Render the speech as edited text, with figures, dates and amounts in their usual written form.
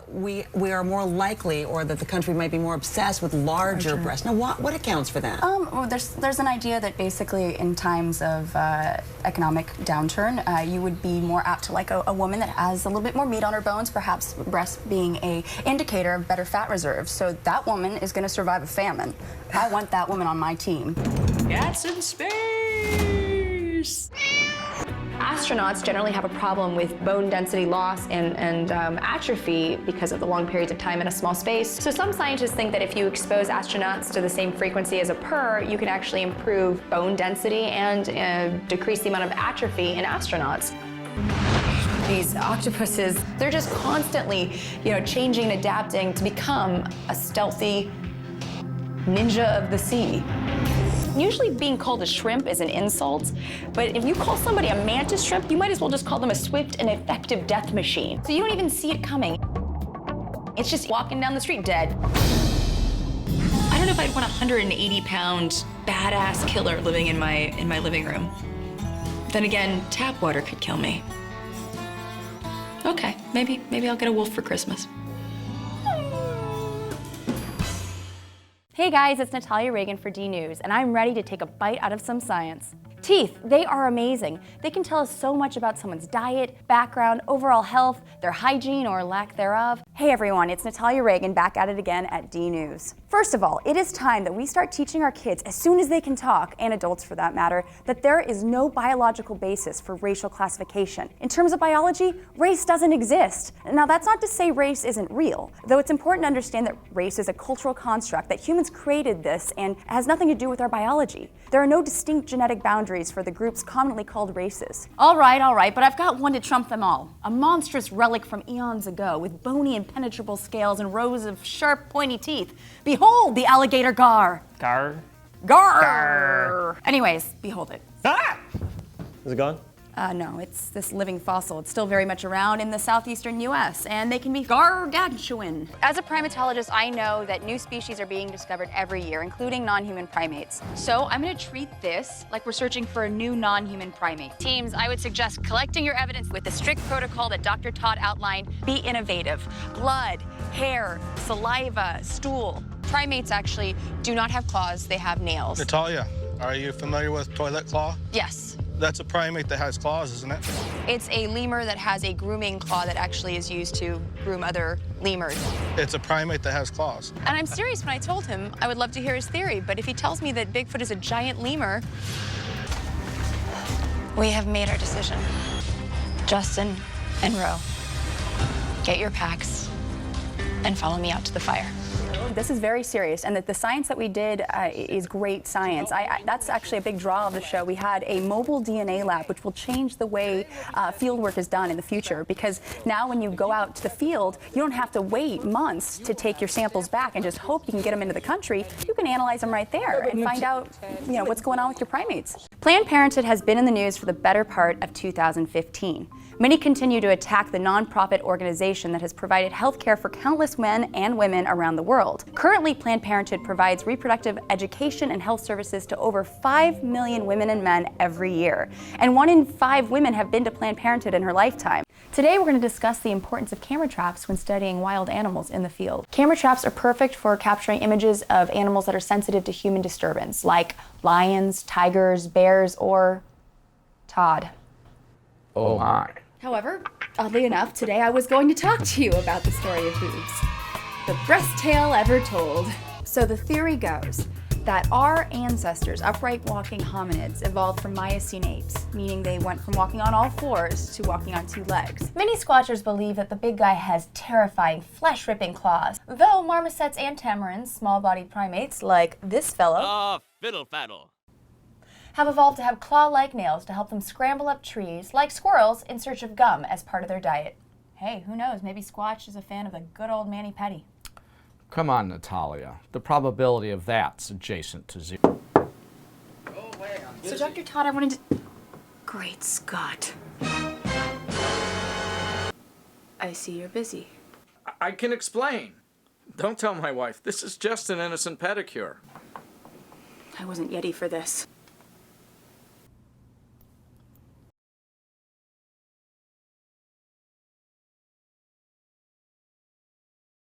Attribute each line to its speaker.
Speaker 1: We are more likely, or that the country might be more obsessed with larger breasts. Now, what accounts for that?
Speaker 2: Well, there's an idea that basically in times of economic downturn, you would be more apt to like a woman that has a little bit more meat on her bones, perhaps breasts being a indicator of better fat reserves. So that woman is going to survive a famine. I want that woman on my team.
Speaker 3: Cats in space! Astronauts generally have a problem with bone density loss and atrophy because of the long periods of time in a small space. So some scientists think that if you expose astronauts to the same frequency as a purr, you can actually improve bone density and decrease the amount of atrophy in astronauts. These octopuses, they're just constantly, changing and adapting to become a stealthy ninja of the sea. Usually being called a shrimp is an insult, but if you call somebody a mantis shrimp, you might as well just call them a swift and effective death machine. So you don't even see it coming. It's just walking down the street dead. I don't know if I'd want a 180-pound badass killer living in my living room. Then again, tap water could kill me. Okay, maybe I'll get a wolf for Christmas.
Speaker 4: Hey guys, it's Natalia Reagan for DNews, and I'm ready to take a bite out of some science. Teeth, they are amazing. They can tell us so much about someone's diet, background, overall health, their hygiene or lack thereof. Hey everyone, it's Natalia Reagan back at it again at DNews. First of all, it is time that we start teaching our kids as soon as they can talk, and adults for that matter, that there is no biological basis for racial classification. In terms of biology, race doesn't exist. Now that's not to say race isn't real, though it's important to understand that race is a cultural construct, that humans created this and it has nothing to do with our biology. There are no distinct genetic boundaries for the groups commonly called races. All right, but I've got one to trump them all. A monstrous relic from eons ago with bony impenetrable scales and rows of sharp pointy teeth. Behold the alligator gar.
Speaker 5: Gar?
Speaker 4: Gar! Anyways, behold it.
Speaker 5: Ah! Is it gone?
Speaker 4: No, it's this living fossil. It's still very much around in the southeastern US, and they can be gargantuan. As a primatologist, I know that new species are being discovered every year, including non-human primates. So I'm gonna treat this like we're searching for a new non-human primate. Teams, I would suggest collecting your evidence with the strict protocol that Dr. Todd outlined. Be innovative. Blood, hair, saliva, stool. Primates actually do not have claws, they have nails.
Speaker 6: Natalia, are you familiar with toilet claw?
Speaker 4: Yes.
Speaker 6: That's a primate that has claws, isn't it?
Speaker 4: It's a lemur that has a grooming claw that actually is used to groom other lemurs.
Speaker 6: It's a primate that has claws.
Speaker 4: And I'm serious when I told him I would love to hear his theory, but if he tells me that Bigfoot is a giant lemur, we have made our decision. Justin and Ro, get your packs and follow me out to the fire. This is very serious, and that the science that we did is great science. That's actually a big draw of the show. We had a mobile DNA lab, which will change the way fieldwork is done in the future, because now when you go out to the field, you don't have to wait months to take your samples back and just hope you can get them into the country. You can analyze them right there and find out, what's going on with your primates. Planned Parenthood has been in the news for the better part of 2015. Many continue to attack the nonprofit organization that has provided health care for countless men and women around the world. Currently, Planned Parenthood provides reproductive education and health services to over 5 million women and men every year. And 1 in 5 women have been to Planned Parenthood in her lifetime. Today, we're going to discuss the importance of camera traps when studying wild animals in the field. Camera traps are perfect for capturing images of animals that are sensitive to human disturbance, like lions, tigers, bears, or Todd.
Speaker 5: Oh my.
Speaker 4: However, oddly enough, today I was going to talk to you about the story of boobs. The best tale ever told. So the theory goes that our ancestors, upright walking hominids, evolved from Miocene apes, meaning they went from walking on all fours to walking on 2 legs. Many squatchers believe that the big guy has terrifying, flesh-ripping claws, though marmosets and tamarins, small-bodied primates like this fellow,
Speaker 7: fiddle faddle,
Speaker 4: have evolved to have claw-like nails to help them scramble up trees like squirrels in search of gum as part of their diet. Hey, who knows, maybe Squatch is a fan of the good old mani-pedi.
Speaker 8: Come on, Natalia. The probability of that's adjacent to 0.
Speaker 4: So Dr. Todd, I wanted to... Great Scott. I see you're busy.
Speaker 5: I can explain. Don't tell my wife. This is just an innocent pedicure.
Speaker 4: I wasn't ready for this.